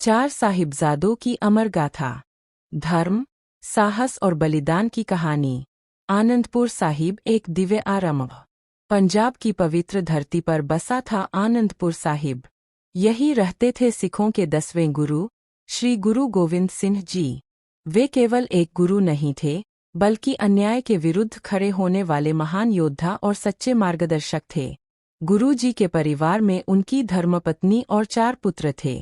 चार साहिबजादों की अमर गाथा। धर्म, साहस और बलिदान की कहानी। आनंदपुर साहिब एक दिव्य आरंभ। पंजाब की पवित्र धरती पर बसा था आनंदपुर साहिब। यही रहते थे सिखों के 10वें गुरु, श्री गुरु गोविंद सिंह जी। वे केवल एक गुरु नहीं थे, बल्कि अन्याय के विरुद्ध खड़े होने वाले महान योद्धा और सच्चे मार्गदर्शक थे। गुरु जी के परिवार में उनकी धर्मपत्नी और 4 पुत्र थे।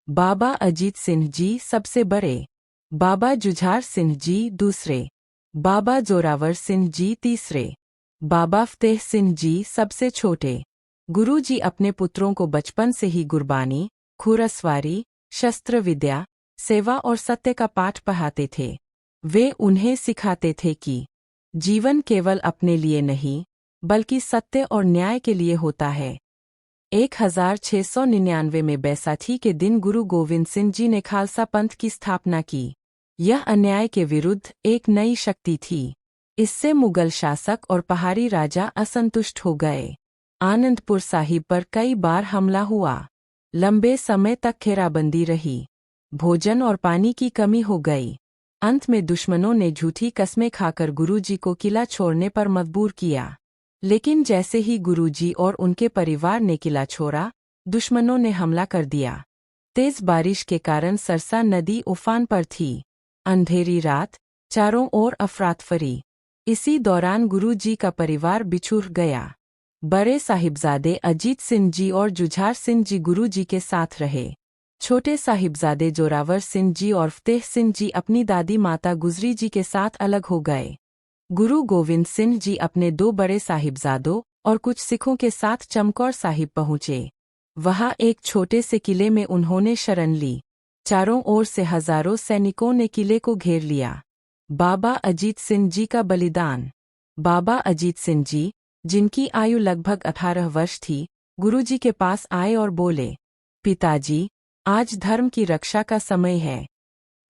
बाबा अजीत सिंह जी सबसे बड़े, बाबा जुझार सिंह जी दूसरे, बाबा जोरावर सिंह जी तीसरे, बाबा फतेह सिंह जी सबसे छोटे। गुरु जी अपने पुत्रों को बचपन से ही गुरबानी, घुड़सवारी, शस्त्र विद्या, सेवा और सत्य का पाठ पढ़ाते थे। वे उन्हें सिखाते थे कि जीवन केवल अपने लिए नहीं, बल्कि सत्य और न्याय के लिए होता है। 1699 में बैसाखी के दिन गुरु गोविंद सिंह जी ने खालसा पंथ की स्थापना की। यह अन्याय के विरुद्ध एक नई शक्ति थी। इससे मुगल शासक और पहाड़ी राजा असंतुष्ट हो गए। आनंदपुर साहिब पर कई बार हमला हुआ। लंबे समय तक घेराबंदी रही। भोजन और पानी की कमी हो गई। अंत में दुश्मनों ने झूठी कस्में खाकर गुरुजी को किला छोड़ने पर मजबूर किया। लेकिन जैसे ही गुरुजी और उनके परिवार ने किला छोड़ा, दुश्मनों ने हमला कर दिया। तेज बारिश के कारण सरसा नदी उफान पर थी। अंधेरी रात, चारों ओर अफरातफरी। इसी दौरान गुरुजी का परिवार बिछुड़ गया। बड़े साहिबजादे अजीत सिंह जी और जुझार सिंह जी गुरुजी के साथ रहे। छोटे साहिबजादे जोरावर सिंह जी और फतेह सिंह जी अपनी दादी माता गुजरी जी के साथ अलग हो गए। गुरु गोविंद सिंह जी अपने 2 बड़े साहिबजादों और कुछ सिखों के साथ चमकौर साहिब पहुँचे। वहाँ एक छोटे से किले में उन्होंने शरण ली। चारों ओर से हजारों सैनिकों ने किले को घेर लिया। बाबा अजीत सिंह जी का बलिदान। बाबा अजीत सिंह जी, जिनकी आयु लगभग 18 वर्ष थी, गुरुजी के पास आए और बोले, पिताजी, आज धर्म की रक्षा का समय है।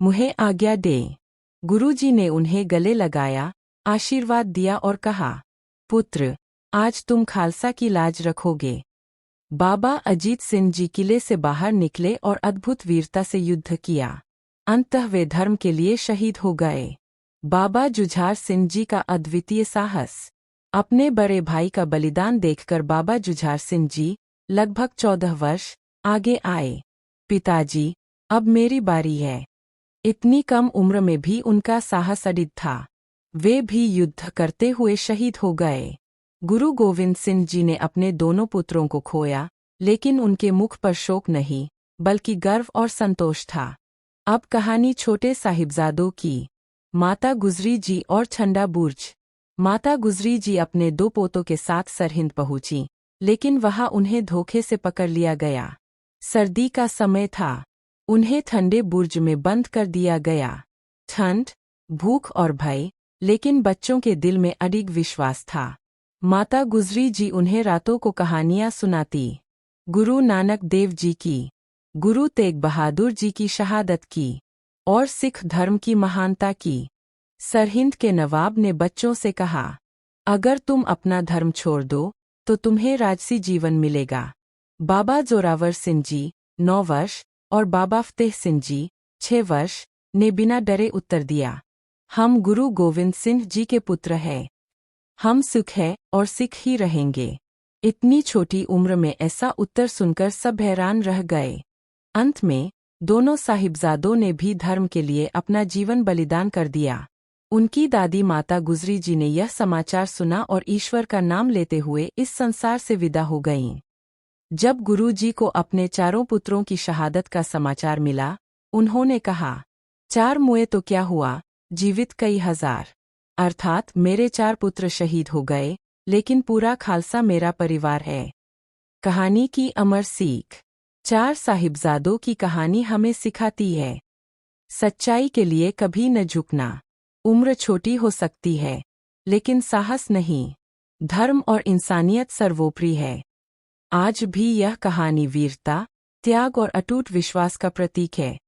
मुझे आज्ञा दें। गुरुजी ने उन्हें गले लगाया, आशीर्वाद दिया और कहा, पुत्र, आज तुम खालसा की लाज रखोगे। बाबा अजीत सिंह जी किले से बाहर निकले और अद्भुत वीरता से युद्ध किया। अंततः वे धर्म के लिए शहीद हो गए। बाबा जुझार सिंह जी का अद्वितीय साहस। अपने बड़े भाई का बलिदान देखकर बाबा जुझार सिंह जी, लगभग 14 वर्ष, आगे आए। पिताजी, अब मेरी बारी है। इतनी कम उम्र में भी उनका साहस अडिग था। वे भी युद्ध करते हुए शहीद हो गए। गुरु गोविंद सिंह जी ने अपने दोनों पुत्रों को खोया, लेकिन उनके मुख पर शोक नहीं, बल्कि गर्व और संतोष था। अब कहानी छोटे साहिबजादों की। माता गुजरी जी और ठंडा बुर्ज। माता गुजरी जी अपने 2 पोतों के साथ सरहिंद पहुंची, लेकिन वहां उन्हें धोखे से पकड़ लिया गया। सर्दी का समय था। उन्हें ठंडे बुर्ज में बंद कर दिया गया। ठंड, भूख और भय, लेकिन बच्चों के दिल में अडिग विश्वास था। माता गुजरी जी उन्हें रातों को कहानियां सुनाती। गुरु नानक देव जी की, गुरु तेग बहादुर जी की शहादत की, और सिख धर्म की महानता की। सरहिंद के नवाब ने बच्चों से कहा, अगर तुम अपना धर्म छोड़ दो, तो तुम्हें राजसी जीवन मिलेगा। बाबा जोरावर सिंह जी, 9 वर्ष, और बाबा फतेह सिंह जी, 6 वर्ष, ने बिना डरे उत्तर दिया, हम गुरु गोविंद सिंह जी के पुत्र हैं। हम सिख हैं और सिख ही रहेंगे। इतनी छोटी उम्र में ऐसा उत्तर सुनकर सब हैरान रह गए। अंत में दोनों साहिबजादों ने भी धर्म के लिए अपना जीवन बलिदान कर दिया। उनकी दादी माता गुजरी जी ने यह समाचार सुना और ईश्वर का नाम लेते हुए इस संसार से विदा हो गईं। जब गुरु जी को अपने 4 पुत्रों की शहादत का समाचार मिला, उन्होंने कहा, 4 मुए तो क्या हुआ, जीवित कई हजार। अर्थात मेरे 4 पुत्र शहीद हो गए, लेकिन पूरा खालसा मेरा परिवार है। कहानी की अमर सीख। 4 साहिबजादों की कहानी हमें सिखाती है, सच्चाई के लिए कभी न झुकना। उम्र छोटी हो सकती है, लेकिन साहस नहीं। धर्म और इंसानियत सर्वोपरि है। आज भी यह कहानी वीरता, त्याग और अटूट विश्वास का प्रतीक है।